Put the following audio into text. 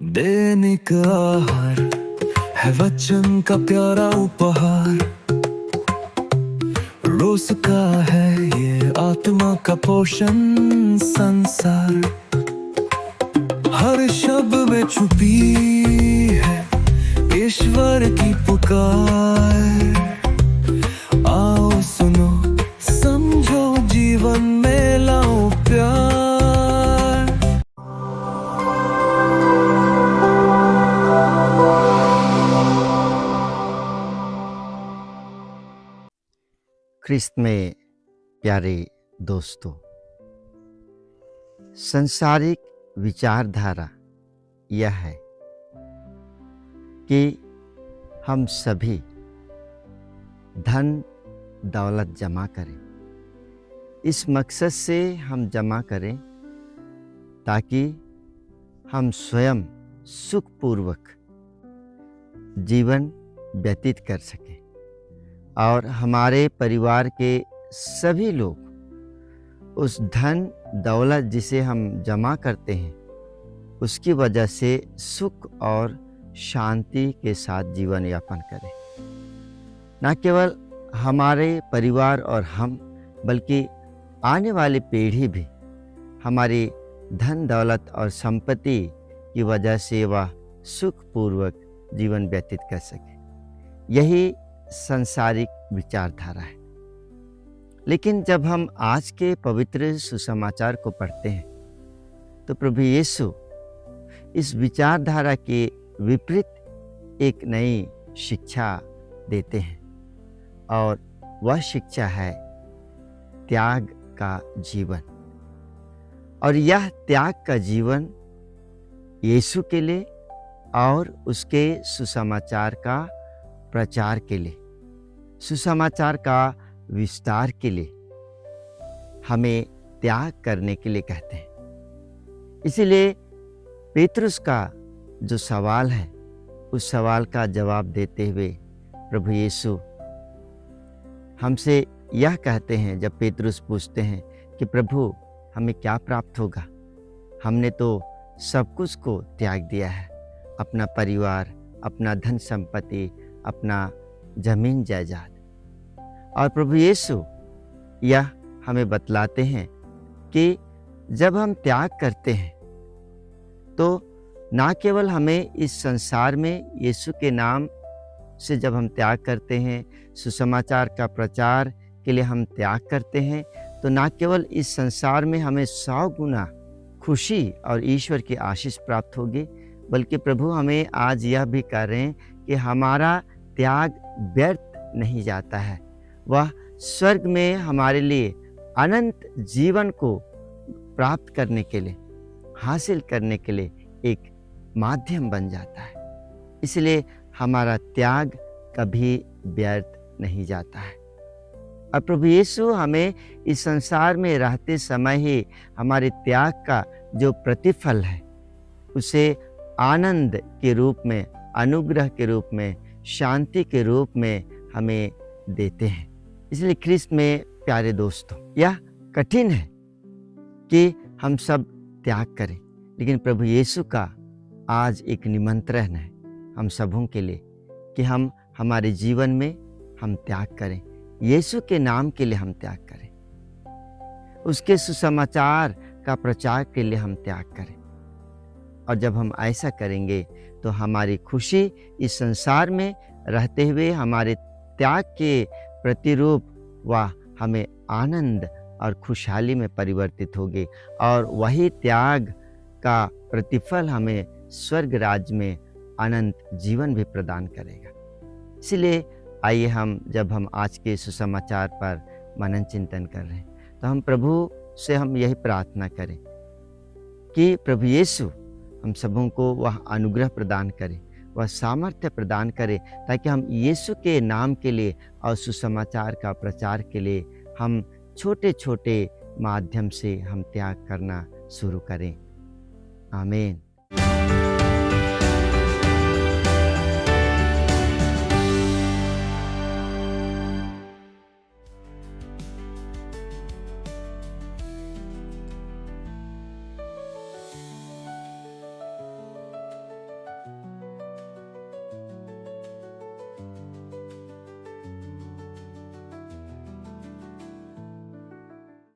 दैनिक आहार है वचन का प्यारा उपहार। रोज का है ये आत्मा का पोषण संसार। हर शब्द में छुपी है ईश्वर की पुकार। आओ सुनो समझो जीवन में लाओ प्यार। ख्रिस्त में प्यारे दोस्तों, संसारिक विचारधारा यह है कि हम सभी धन दौलत जमा करें। इस मकसद से हम जमा करें ताकि हम स्वयं सुखपूर्वक जीवन व्यतीत कर सकें और हमारे परिवार के सभी लोग उस धन दौलत जिसे हम जमा करते हैं उसकी वजह से सुख और शांति के साथ जीवन यापन करें। न केवल हमारे परिवार और हम, बल्कि आने वाली पीढ़ी भी हमारी धन दौलत और संपत्ति की वजह से वह सुखपूर्वक जीवन व्यतीत कर सके। यही सांसारिक विचारधारा है। लेकिन जब हम आज के पवित्र सुसमाचार को पढ़ते हैं तो प्रभु यीशु इस विचारधारा के विपरीत एक नई शिक्षा देते हैं और वह शिक्षा है त्याग का जीवन। और यह त्याग का जीवन यीशु के लिए और उसके सुसमाचार का प्रचार के लिए, सुसमाचार का विस्तार के लिए हमें त्याग करने के लिए कहते हैं। इसीलिए पेतरुस का जो सवाल है उस सवाल का जवाब देते हुए प्रभु यीशु हमसे यह कहते हैं, जब पेतरुस पूछते हैं कि प्रभु हमें क्या प्राप्त होगा, हमने तो सब कुछ को त्याग दिया है, अपना परिवार, अपना धन संपत्ति, अपना जमीन जायदाद। और प्रभु यीशु यह हमें बतलाते हैं कि जब हम त्याग करते हैं तो ना केवल हमें इस संसार में यीशु के नाम से जब हम त्याग करते हैं, सुसमाचार का प्रचार के लिए हम त्याग करते हैं, तो ना केवल इस संसार में हमें 100 गुना खुशी और ईश्वर की आशीष प्राप्त होगी, बल्कि प्रभु हमें आज यह भी कह रहे हैं कि हमारा त्याग व्यर्थ नहीं जाता है। वह स्वर्ग में हमारे लिए अनंत जीवन को प्राप्त करने के लिए, हासिल करने के लिए एक माध्यम बन जाता है। इसलिए हमारा त्याग कभी व्यर्थ नहीं जाता है। और प्रभु यीशु हमें इस संसार में रहते समय ही हमारे त्याग का जो प्रतिफल है उसे आनंद के रूप में, अनुग्रह के रूप में, शांति के रूप में हमें देते हैं। इसलिए ख्रिस्त में प्यारे दोस्तों, यह कठिन है कि हम सब त्याग करें, लेकिन प्रभु यीशु का आज एक निमंत्रण है हम सबों के लिए कि हम हमारे जीवन में हम त्याग करें, यीशु के नाम के लिए हम त्याग करें, उसके सुसमाचार का प्रचार के लिए हम त्याग करें। और जब हम ऐसा करेंगे तो हमारी खुशी इस संसार में रहते हुए हमारे त्याग के प्रतिरूप वह हमें आनंद और खुशहाली में परिवर्तित होगी और वही त्याग का प्रतिफल हमें स्वर्ग राज्य में अनंत जीवन भी प्रदान करेगा। इसलिए आइए जब हम आज के सुसमाचार पर मनन चिंतन कर रहे हैं तो हम प्रभु से हम यही प्रार्थना करें कि प्रभु यीशु हम सबों को वह अनुग्रह प्रदान करे, वह सामर्थ्य प्रदान करे, ताकि हम यीशु के नाम के लिए और सुसमाचार का प्रचार के लिए हम छोटे छोटे माध्यम से हम त्याग करना शुरू करें। आमीन।